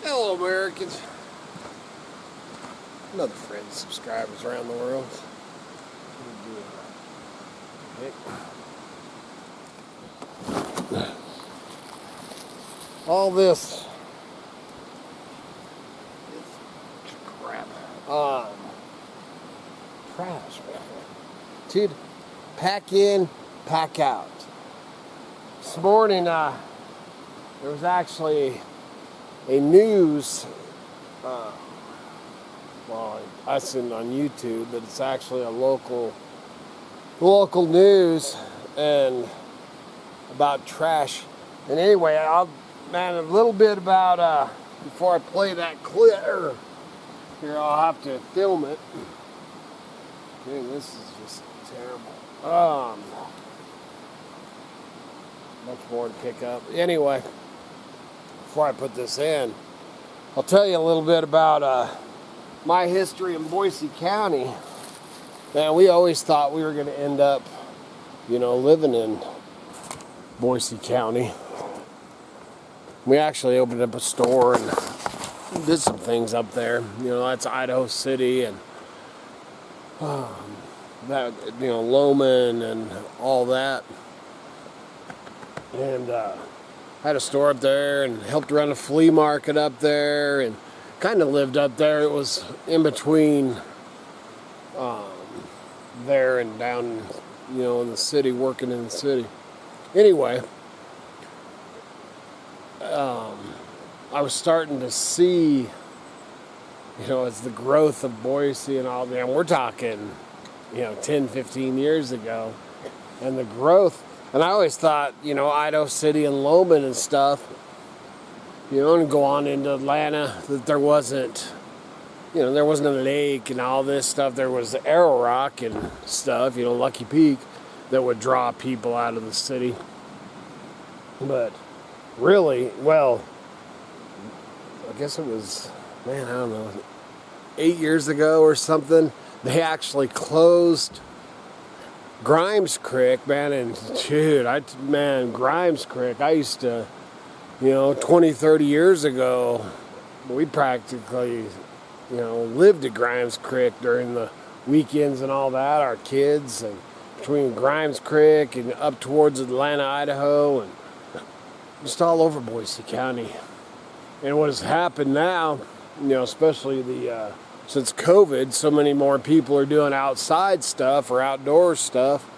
Hello, Americans. Another friend, subscribers around the world. All this crap. Trash, man. Dude, pack in, pack out. This morning, there was actually a news, well, I seen it on YouTube, but it's actually a local news and about trash. And anyway, a little bit about, before I play that clip, here I'll have to film it. Dude, this is just terrible. Much more to pick up. Anyway, before I put this in, I'll tell you a little bit about my history in Boise County. Man, we always thought we were going to end up, living in Boise County. We actually opened up a store and did some things up there. That's Idaho City and that, Loman and all that. And had a store up there and helped run a flea market up there and kind of lived up there. It was in between there and down, in the city, working in the city. Anyway, I was starting to see, as the growth of Boise and all that. We're talking, 10, 15 years ago. And the growth, and I always thought, Idaho City and Loman and stuff, and go on into Atlanta, that there wasn't a lake and all this stuff. There was Arrow Rock and stuff, Lucky Peak, that would draw people out of the city. But really, well, I guess it was, I don't know, 8 years ago or something, they actually closed Grimes Creek, man, and dude, Grimes Creek, I used to, 20, 30 years ago, we practically, lived at Grimes Creek during the weekends and all that, our kids, and between Grimes Creek and up towards Atlanta, Idaho, and just all over Boise County. And what has happened now, especially since COVID, so many more people are doing outside stuff or outdoor stuff,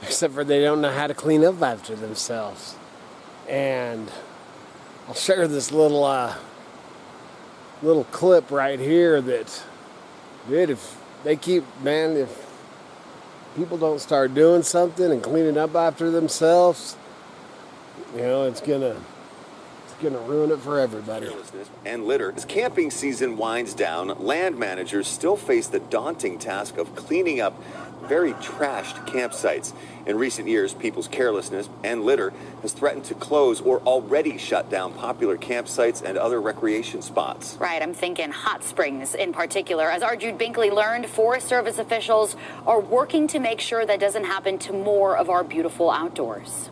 except for they don't know how to clean up after themselves. And I'll share this little clip right here that, dude, if people don't start doing something and cleaning up after themselves, it's gonna ruin it for everybody. And litter. As camping season winds down, land managers still face the daunting task of cleaning up very trashed campsites. In recent years, people's carelessness and litter has threatened to close or already shut down popular campsites and other recreation spots. Right, I'm thinking hot springs in particular. As our Jude Binkley learned, Forest Service officials are working to make sure that doesn't happen to more of our beautiful outdoors.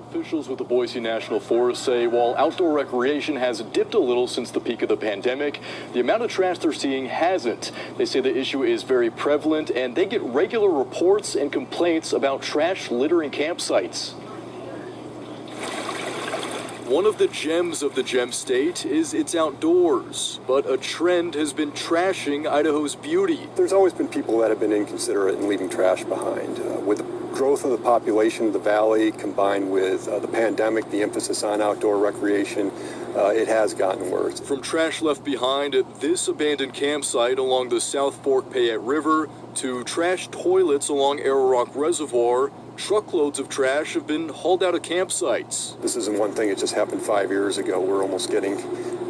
Officials with the Boise National Forest say while outdoor recreation has dipped a little since the peak of the pandemic, the amount of trash they're seeing hasn't. They say the issue is very prevalent and they get regular reports and complaints about trash littering campsites. One of the gems of the Gem State is its outdoors, but a trend has been trashing Idaho's beauty. There's always been people that have been inconsiderate in leaving trash behind. With the growth of the population of the valley combined with the pandemic, the emphasis on outdoor recreation, it has gotten worse. From trash left behind at this abandoned campsite along the South Fork Payette River to trash toilets along Arrow Rock Reservoir, truckloads of trash have been hauled out of campsites. This isn't one thing, it just happened 5 years ago. We're almost getting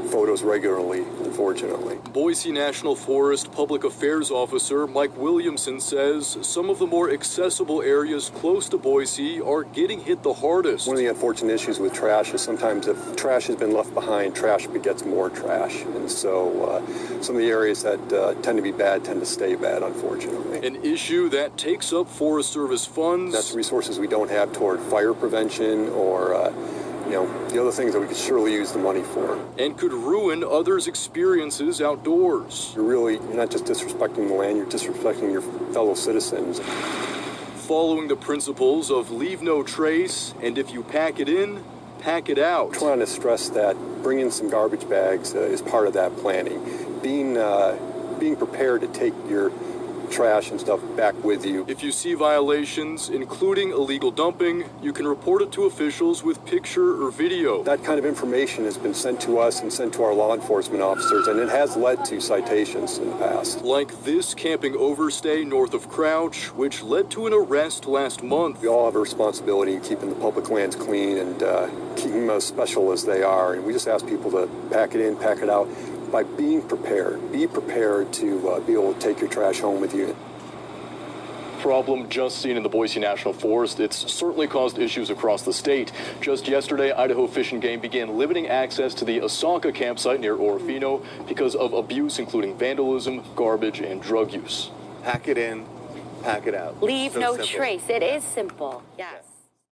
photos regularly, unfortunately. Boise National Forest Public Affairs Officer Mike Williamson says some of the more accessible areas close to Boise are getting hit the hardest. One of the unfortunate issues with trash is sometimes if trash has been left behind, trash begets more trash. And so some of the areas that tend to be bad tend to stay bad, unfortunately. An issue that takes up Forest Service funds. That's resources we don't have toward fire prevention or the other things that we could surely use the money for. And could ruin others' experiences outdoors. You're not just disrespecting the land, you're disrespecting your fellow citizens. Following the principles of leave no trace, and if you pack it in, pack it out. I'm trying to stress that bringing some garbage bags is part of that planning. Being prepared to take your trash and stuff back with you. If you see violations, including illegal dumping, you can report it to officials with picture or video. That kind of information has been sent to us and sent to our law enforcement officers, and it has led to citations in the past. Like this camping overstay north of Crouch, which led to an arrest last month. We all have a responsibility in keeping the public lands clean and keeping them as special as they are, and we just ask people to pack it in, pack it out. By being prepared, be prepared to be able to take your trash home with you. Problem just seen in the Boise National Forest. It's certainly caused issues across the state. Just yesterday, Idaho Fish and Game began limiting access to the Osaka campsite near Orofino because of abuse, including vandalism, garbage, and drug use. Pack it in, pack it out. Leave So no simple. trace. It is simple. Yes.